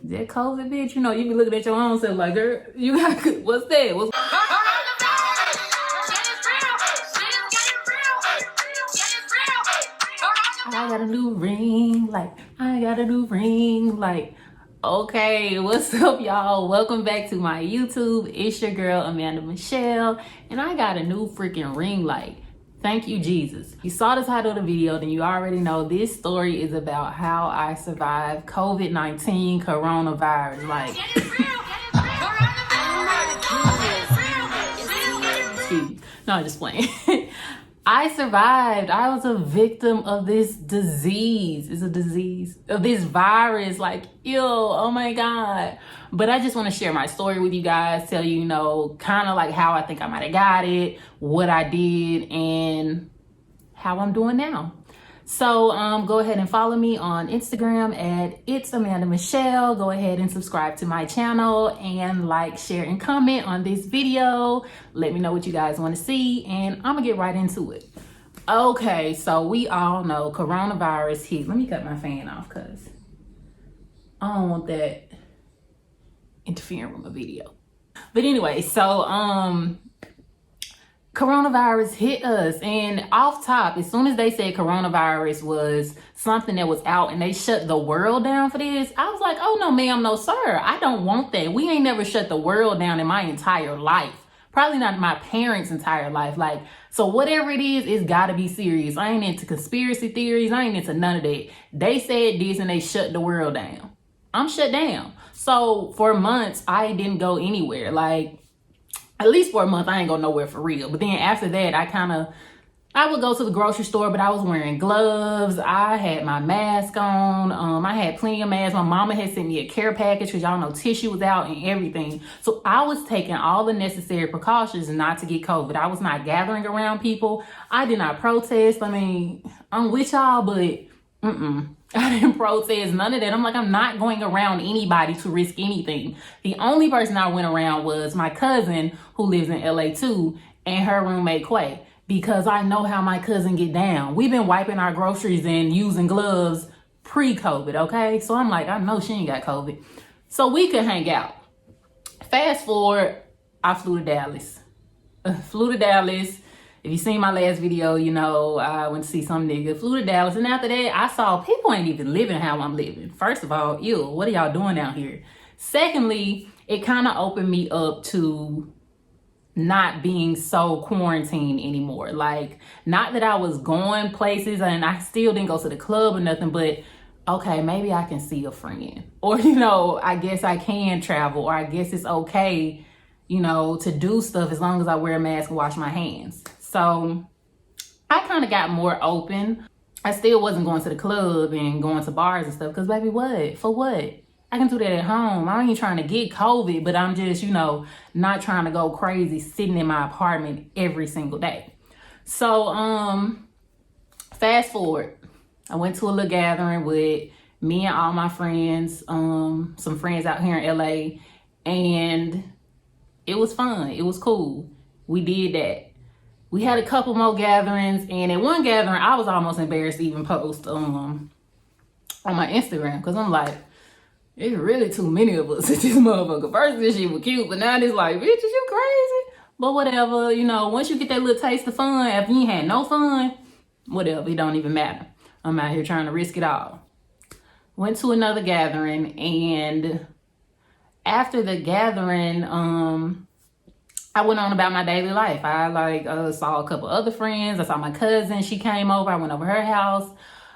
that COVID, bitch? You know, you be looking at your own self like, girl, you got, what's that? What's I got a new ring light. I got a new ring light. Okay, what's up, y'all? Welcome back to my YouTube. It's your girl, Amanda Michelle, and I got a new freaking ring light. Thank you, Jesus. You saw the title of the video, then you already know this story is about how I survived COVID-19 coronavirus. Like, no, I'm just playing. I survived. I was a victim of this disease. It's a disease of this virus. Like, ew, oh my God. But I just want to share my story with you guys, tell you, kind of like how I think I might have got it, what I did, and how I'm doing now. So go ahead and follow me on Instagram at It's Amanda Michelle. Go ahead and subscribe to my channel and like, share, and comment on this video. Let me know what you guys want to see, and I'm gonna get right into it. Okay, so we all know coronavirus hit. Let me cut my fan off because I don't want that interfering with my video. But anyway, so coronavirus hit us, and off top, as soon as they said coronavirus was something that was out and they shut the world down for this, I was like, oh no ma'am, no sir, I don't want that. We ain't never shut the world down in my entire life, probably not my parents' entire life. Like, so whatever it is, it's gotta be serious. I ain't into conspiracy theories, I ain't into none of that. They said this and they shut the world down. I'm shut down. So for months I didn't go anywhere. Like, at least for a month, I ain't go nowhere for real. But then after that, I would go to the grocery store, but I was wearing gloves. I had my mask on. I had plenty of masks. My mama had sent me a care package because y'all know tissue was out and everything. So I was taking all the necessary precautions not to get COVID. I was not gathering around people. I did not protest. I mean, I'm with y'all, but I didn't protest, none of that. I'm like, I'm not going around anybody to risk anything. The only person I went around was my cousin who lives in LA too, and her roommate Quay, because I know how my cousin get down. We've been wiping our groceries and using gloves pre-COVID, okay? So I'm like, I know she ain't got COVID. So we could hang out. Fast forward, I flew to Dallas. If you seen my last video, you know I went to see some nigga, flew to Dallas, and after that, I saw people ain't even living how I'm living. First of all, ew, what are y'all doing out here? Secondly, it kind of opened me up to not being so quarantined anymore. Like, not that I was going places and I still didn't go to the club or nothing, but okay, maybe I can see a friend. Or, I guess I can travel, or I guess it's okay, to do stuff as long as I wear a mask and wash my hands. So I kind of got more open. I still wasn't going to the club and going to bars and stuff because, baby, what? For what? I can do that at home. I ain't trying to get COVID, but I'm just, not trying to go crazy sitting in my apartment every single day. So fast forward, I went to a little gathering with me and all my friends, some friends out here in LA, and it was fun. It was cool. We did that. We had a couple more gatherings, and at one gathering, I was almost embarrassed to even post on my Instagram because I'm like, it's really too many of us at this motherfucker. First, this shit was cute, but now it's like, bitch, is you crazy? But whatever, once you get that little taste of fun, after you ain't had no fun, whatever, it don't even matter. I'm out here trying to risk it all. Went to another gathering, and after the gathering, I went on about my daily life. I saw a couple other friends. I saw my cousin. She came over. I went over her house.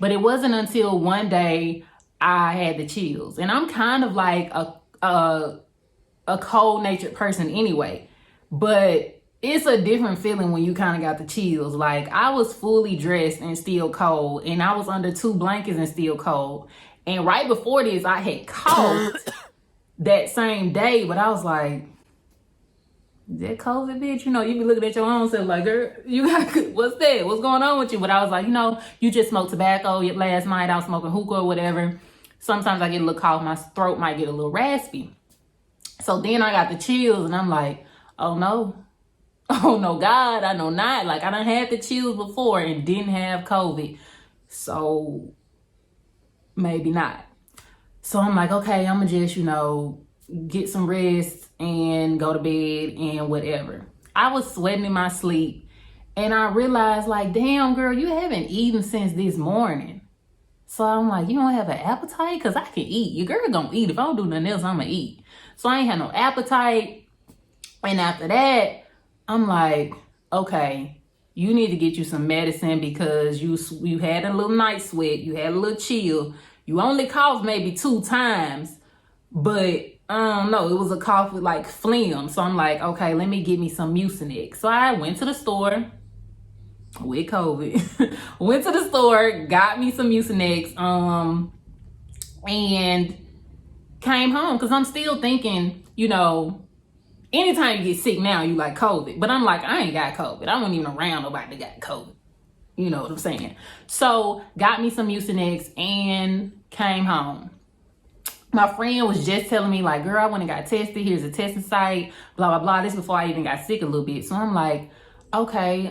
But it wasn't until one day I had the chills. And I'm kind of like a cold-natured person anyway. But it's a different feeling when you kind of got the chills. Like, I was fully dressed and still cold. And I was under 2 blankets and still cold. And right before this, I had coughed that same day. But I was like, that COVID, bitch? You be looking at your own self like, girl, you got, what's that? What's going on with you? But I was like, you just smoked tobacco last night. I was smoking hookah or whatever. Sometimes I get a little cough. My throat might get a little raspy. So then I got the chills, and I'm like, oh no, God, I know not. Like, I done had the chills before and didn't have COVID. So maybe not. So I'm like, okay, I'm gonna just, get some rest and go to bed and whatever. I was sweating in my sleep and I realized like, damn girl, you haven't eaten since this morning. So I'm like, you don't have an appetite? Cause I can eat. Your girl gonna eat. If I don't do nothing else, I'm gonna eat. So I ain't had no appetite. And after that, I'm like, okay, you need to get you some medicine because you had a little night sweat, you had a little chill. You only coughed maybe 2 times, but I don't know, it was a cough with like phlegm. So I'm like, okay, let me get me some Mucinex. So I went to the store with COVID. Went to the store, got me some Mucinex, and came home because I'm still thinking, anytime you get sick now, you like COVID. But I'm like, I ain't got COVID. I wasn't even around nobody that got COVID. You know what I'm saying? So got me some Mucinex and came home. My friend was just telling me like, girl, I went and got tested. Here's a testing site, blah, blah, blah. This before I even got sick a little bit. So I'm like, okay,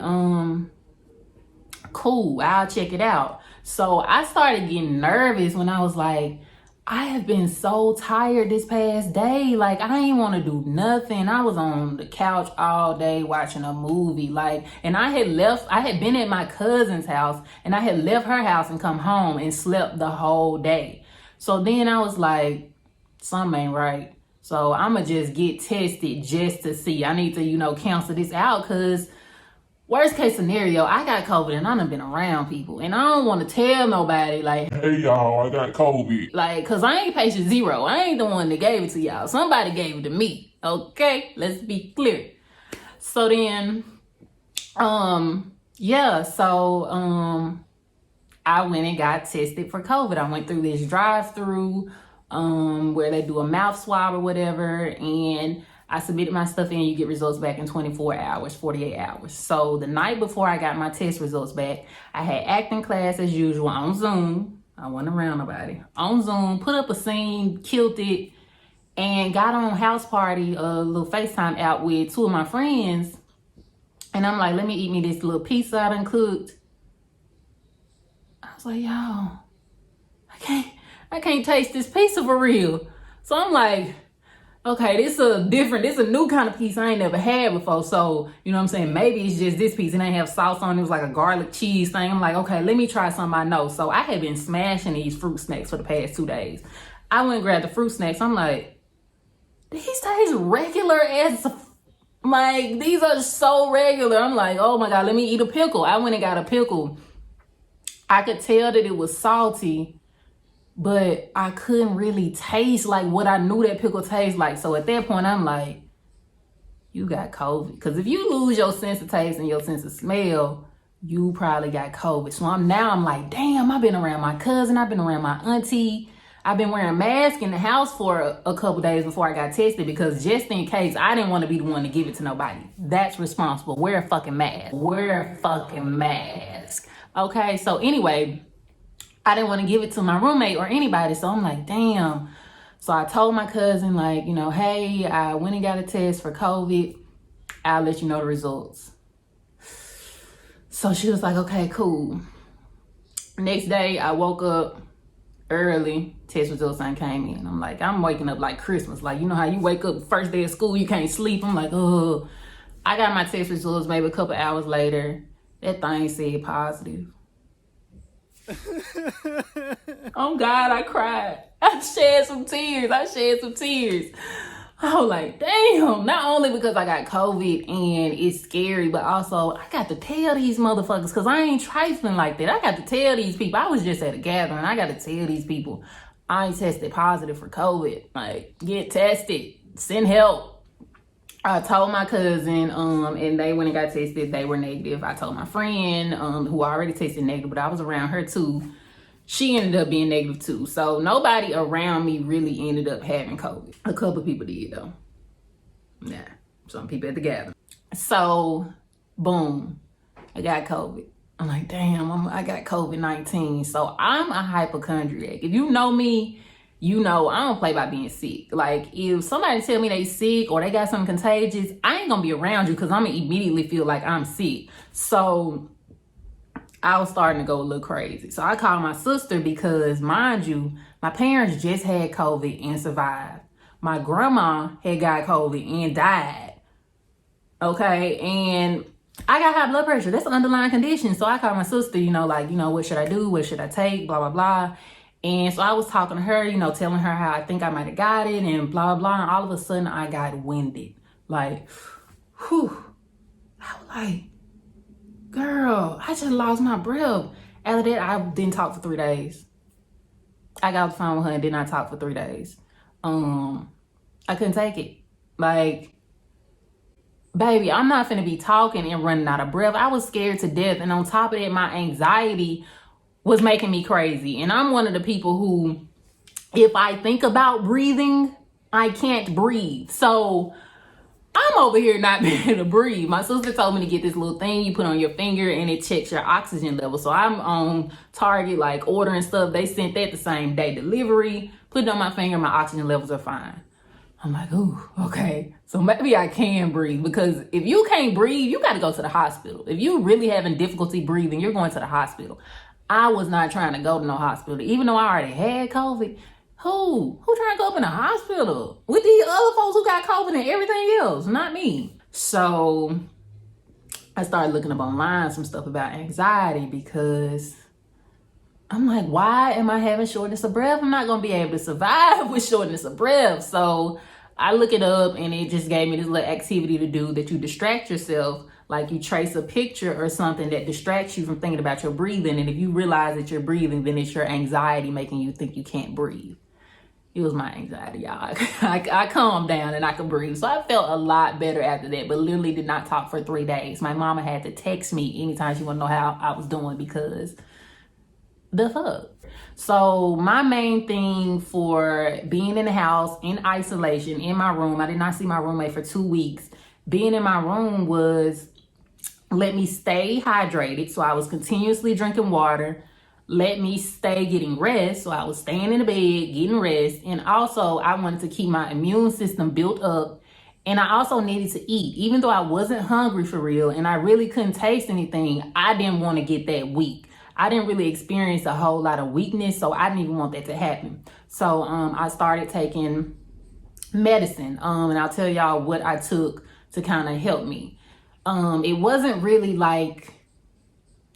cool, I'll check it out. So I started getting nervous when I was like, I have been so tired this past day. Like, I ain't want to do nothing. I was on the couch all day watching a movie. Like, and I had been at my cousin's house and I had left her house and come home and slept the whole day. So then I was like, something ain't right. So I'm going to just get tested just to see. I need to, cancel this out because worst case scenario, I got COVID and I done been around people. And I don't want to tell nobody like, hey y'all, I got COVID. Like, cause I ain't patient zero. I ain't the one that gave it to y'all. Somebody gave it to me. Okay, let's be clear. So then, I went and got tested for COVID. I went through this drive-through where they do a mouth swab or whatever. And I submitted my stuff in, you get results back in 24 hours, 48 hours. So the night before I got my test results back, I had acting class as usual on Zoom. I wasn't around nobody. On Zoom, put up a scene, killed it, and got on House Party, a little FaceTime out with 2 of my friends. And I'm like, let me eat me this little pizza I done cooked. I was like, y'all, I can't taste this pizza for real. So I'm like, okay, this a new kind of pizza I ain't never had before. So, you know what I'm saying? Maybe it's just this piece. It ain't have sauce on it. It was like a garlic cheese thing. I'm like, okay, let me try something I know. So I had been smashing these fruit snacks for the past 2 days. I went and grabbed the fruit snacks. I'm like, these taste regular as, like, these are so regular. I'm like, oh my God, let me eat a pickle. I went and got a pickle. I could tell that it was salty, but I couldn't really taste like what I knew that pickle tastes like. So at that point, I'm like, you got COVID. Because if you lose your sense of taste and your sense of smell, you probably got COVID. So I'm like, damn, I've been around my cousin. I've been around my auntie. I've been wearing a mask in the house for a couple days before I got tested because just in case, I didn't want to be the one to give it to nobody. That's responsible. Wear a fucking mask. Wear a fucking mask. Okay, so anyway, I didn't want to give it to my roommate or anybody. So I'm like, damn. So I told my cousin, like, hey, I went and got a test for COVID. I'll let you know the results. So she was like, okay, cool. Next day, I woke up early. Test results came in. I'm like, I'm waking up like Christmas. Like, you know how you wake up first day of school, you can't sleep. I'm like, oh. I got my test results maybe a couple hours later. That thing said positive. Oh God, I cried. I shed some tears. I was like, damn, not only because I got COVID and it's scary, but also I got to tell these motherfuckers because I ain't trifling like that. I got to tell these people. I was just at a gathering. I got to tell these people I ain't tested positive for COVID. Like, get tested. Send help. I told my cousin, and they went and got tested. They were negative. I told my friend, who already tested negative, but I was around her too. She ended up being negative too. So nobody around me really ended up having COVID. A couple of people did though. Nah, some people at the gathering. So, boom, I got COVID. I'm like, damn, I got COVID-19. So I'm a hypochondriac. If you know me, you know I don't play by being sick. Like, if somebody tell me they sick or they got something contagious, I ain't gonna be around you because I'm gonna immediately feel like I'm sick. So I was starting to go a little crazy. So I called my sister because, mind you, My parents just had COVID and survived. My grandma had got COVID and died. Okay, and I got high blood pressure. That's an underlying condition. So I called my sister, what should I do? What should I take? Blah, blah, blah. And so I was talking to her, telling her how I think I might have got it and blah, blah, blah. And all of a sudden I got winded. Like, whew. I was like, girl, I just lost my breath. After that, I didn't talk for 3 days. I got off the phone with her and did not talk for 3 days. I couldn't take it. Like, baby, I'm not finna be talking and running out of breath. I was scared to death. And on top of that, my anxiety was making me crazy. And I'm one of the people who, if I think about breathing, I can't breathe. So I'm over here not being able to breathe. My sister told me to get this little thing you put on your finger and it checks your oxygen level. So I'm on Target, like ordering stuff. They sent that the same day delivery. Put it on my finger, my oxygen levels are fine. I'm like, ooh, okay. So maybe I can breathe, because if you can't breathe, you got to go to the hospital. If you really having difficulty breathing, you're going to the hospital. I was not trying to go to no hospital, even though I already had COVID. Who trying to go up in the hospital with these other folks who got COVID and everything else? Not me. So I started looking up online some stuff about anxiety, because I'm like, why am I having shortness of breath? I'm not going to be able to survive with shortness of breath. So I look it up and it just gave me this little activity to do that you distract yourself. Like you trace a picture or something that distracts you from thinking about your breathing. And if you realize that you're breathing, then it's your anxiety making you think you can't breathe. It was my anxiety, y'all. I calmed down and I could breathe. So I felt a lot better after that, but literally did not talk for 3 days. My mama had to text me anytime she wanted to know how I was doing, because the fuck. So my main thing for being in the house, in isolation, in my room, I did not see my roommate for 2 weeks. Being in my room was let me stay hydrated. So I was continuously drinking water. Let me stay getting rest. So I was staying in the bed, getting rest. And also I wanted to keep my immune system built up. And I also needed to eat. Even though I wasn't hungry for real and I really couldn't taste anything, I didn't want to get that weak. I didn't really experience a whole lot of weakness, so I didn't even want that to happen. So I started taking medicine, and I'll tell y'all what I took to kind of help me. It wasn't really like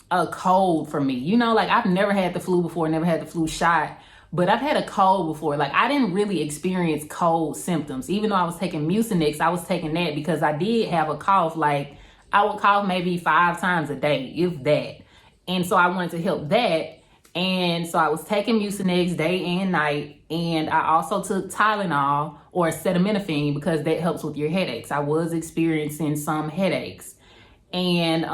a cold for me. Like I've never had the flu before, never had the flu shot, but I've had a cold before. Like I didn't really experience cold symptoms. Even though I was taking Mucinex, I was taking that because I did have a cough. Like I would cough maybe 5 times a day, if that. And so I wanted to help that. And so I was taking Mucinex day and night. And I also took Tylenol or Acetaminophen because that helps with your headaches. I was experiencing some headaches. And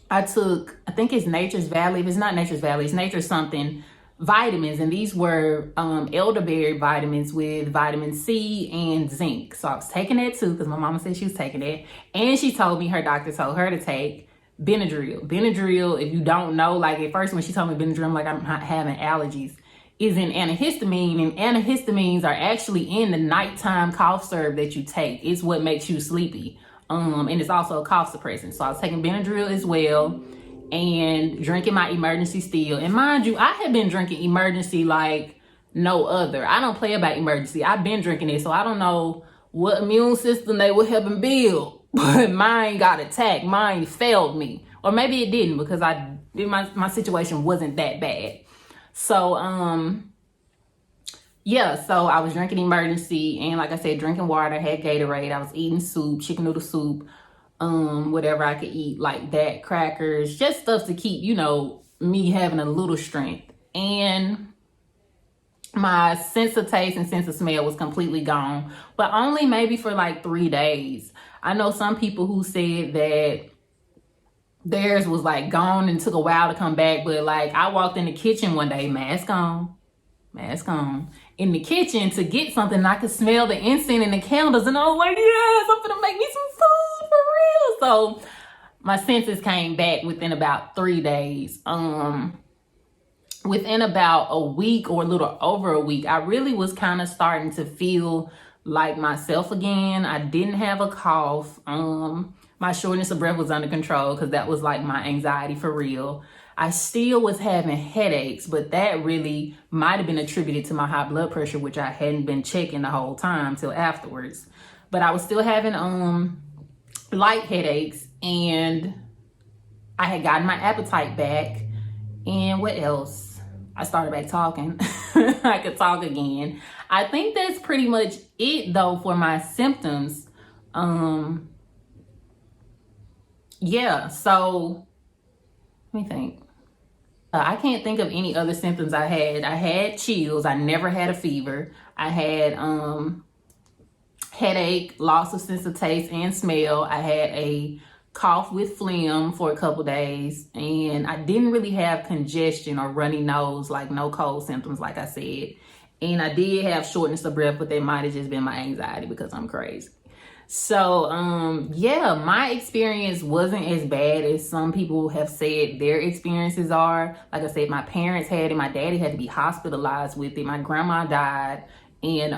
I took, I think it's Nature's Valley. If it's not Nature's Valley, it's Nature something, vitamins. And these were elderberry vitamins with vitamin C and zinc. So I was taking that too because my mama said she was taking that. And she told me her doctor told her to take Benadryl. Benadryl, if you don't know, like at first when she told me Benadryl, I'm like, I'm not having allergies, is an antihistamine, and antihistamines are actually in the nighttime cough syrup that you take. It's what makes you sleepy. And it's also a cough suppressant. So I was taking Benadryl as well and drinking my Emergen-C still. And mind you, I had been drinking Emergen-C like no other. I don't play about Emergen-C. I've been drinking it, so I don't know what immune system they were helping build. But mine got attacked. Mine failed me. Or maybe it didn't, because my situation wasn't that bad. So, yeah, so I was drinking Emergen-C, and like I said, drinking water, had Gatorade. I was eating soup, chicken noodle soup, whatever I could eat like that, crackers, just stuff to keep, me having a little strength. And my sense of taste and sense of smell was completely gone, but only maybe for like 3 days. I know some people who said that theirs was like gone and took a while to come back, but like I walked in the kitchen one day, mask on, in the kitchen to get something, and I could smell the incense and the candles, and I was like, yes, I'm gonna make me some food for real. So my senses came back within about 3 days. Within about a week or a little over a week, I really was kind of starting to feel like myself again. I didn't have a cough. My shortness of breath was under control because that was like my anxiety for real. I still was having headaches, but that really might have been attributed to my high blood pressure, which I hadn't been checking the whole time till afterwards. But I was still having light headaches, and I had gotten my appetite back. And what else? I started back talking. I could talk again. I think that's pretty much it though for my symptoms. Yeah, so let me think. I can't think of any other symptoms I had. I had chills. I never had a fever. I had headache, loss of sense of taste and smell. I had a cough with phlegm for a couple days, and I didn't really have congestion or runny nose, like no cold symptoms, like I said. And I did have shortness of breath, but that might have just been my anxiety because I'm crazy. So, yeah, my experience wasn't as bad as some people have said their experiences are. Like I said, my parents had it. My daddy had to be hospitalized with it. My grandma died. And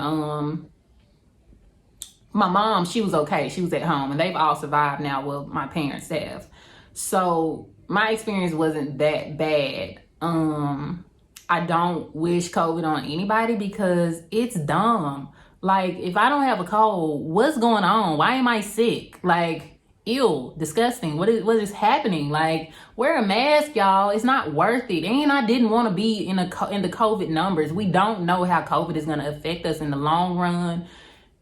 my mom, she was okay. She was at home. And they've all survived now. Well, my parents have. So my experience wasn't that bad. I don't wish COVID on anybody because it's dumb. Like, if I don't have a cold, what's going on? Why am I sick? Like, ew, disgusting. What is happening? Like, wear a mask, y'all. It's not worth it. And I didn't want to be in the COVID numbers. We don't know how COVID is going to affect us in the long run.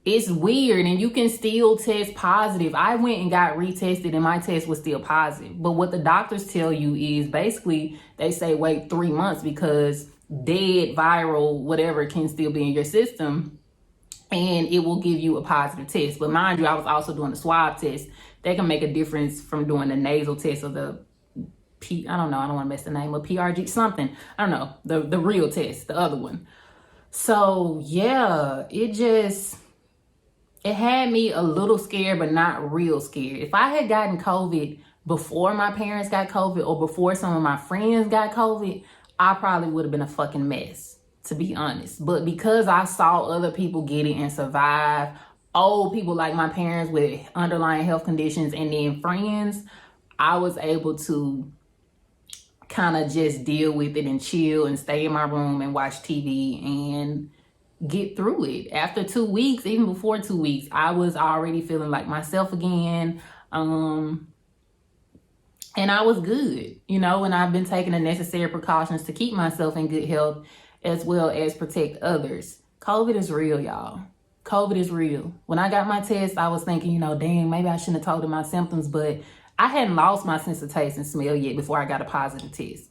It's weird, and you can still test positive. I went and got retested, and my test was still positive. But what the doctors tell you is basically they say wait 3 months because dead viral whatever can still be in your system, and it will give you a positive test. But mind you, I was also doing the swab test. They can make a difference from doing the nasal test or the I don't know, I don't want to mess the name up, PRG, something. I don't know, the real test, the other one. So yeah, it had me a little scared, but not real scared. If I had gotten COVID before my parents got COVID or before some of my friends got COVID, I probably would have been a fucking mess, to be honest. But because I saw other people get it and survive, old people like my parents with underlying health conditions, and then friends, I was able to kind of just deal with it and chill and stay in my room and watch TV and get through it. After 2 weeks, even before 2 weeks, I was already feeling like myself again. And I was good, and I've been taking the necessary precautions to keep myself in good health as well as protect others. COVID is real, y'all. COVID is real. When I got my test, I was thinking, dang, maybe I shouldn't have told them my symptoms, but I hadn't lost my sense of taste and smell yet before I got a positive test.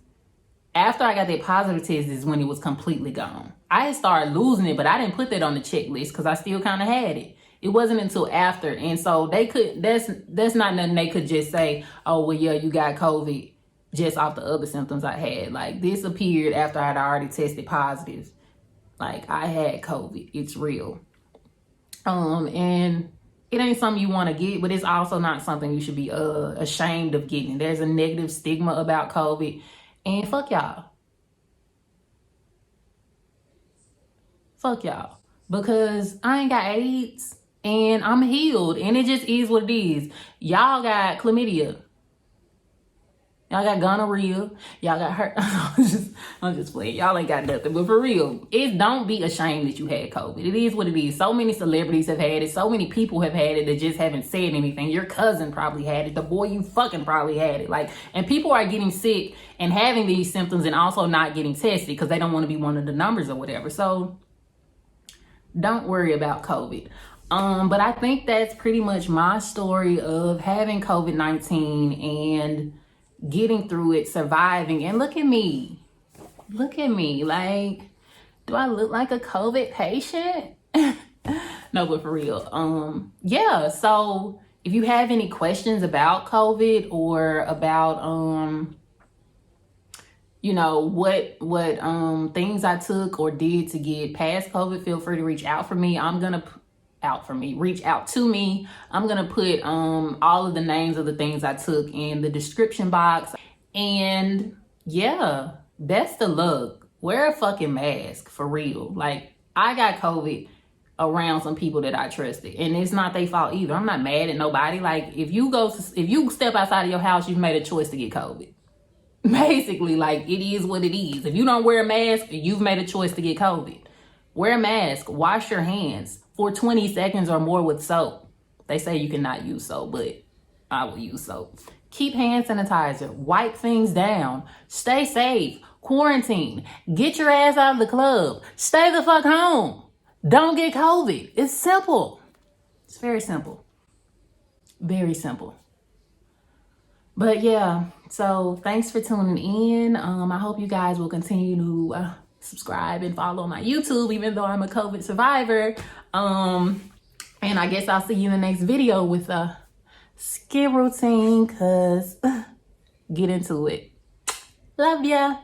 After I got that positive test is when it was completely gone. I had started losing it, but I didn't put that on the checklist because I still kind of had it. It wasn't until after. And so that's not nothing they could just say, oh, well, yeah, you got COVID just off the other symptoms I had. Like, this appeared after I'd already tested positive. Like, I had COVID. It's real. And it ain't something you want to get, but it's also not something you should be ashamed of getting. There's a negative stigma about COVID. And fuck y'all. Fuck y'all. Because I ain't got AIDS and I'm healed. And it just is what it is. Y'all got chlamydia. Y'all got gonorrhea. Y'all got hurt. I'm just playing. Y'all ain't got nothing. But for real, don't be ashamed that you had COVID. It is what it is. So many celebrities have had it. So many people have had it that just haven't said anything. Your cousin probably had it. The boy you fucking probably had it. And people are getting sick and having these symptoms and also not getting tested because they don't want to be one of the numbers or whatever. So don't worry about COVID. But I think that's pretty much my story of having COVID-19 and getting through it, surviving. And look at me. Like, do I look like a COVID patient? No, but for real. Yeah, so if you have any questions about COVID or about what things I took or did to get past COVID, feel free to reach out for me. Reach out to me. I'm gonna put all of the names of the things I took in the description box. And yeah, best of luck. Wear a fucking mask, for real. Like, I got COVID around some people that I trusted, and it's not their fault either. I'm not mad at nobody. Like, if you step outside of your house, you've made a choice to get COVID. Basically, like, it is what it is. If you don't wear a mask, you've made a choice to get COVID. Wear a mask, wash your hands for 20 seconds or more with soap. They say you cannot use soap, but I will use soap. Keep hand sanitizer, wipe things down, stay safe, quarantine, get your ass out of the club, stay the fuck home. Don't get COVID. It's simple. It's very simple. Very simple. But yeah, so thanks for tuning in. I hope you guys will continue to subscribe and follow my YouTube, even though I'm a COVID survivor. And I guess I'll see you in the next video with a skin routine, cause get into it. Love ya.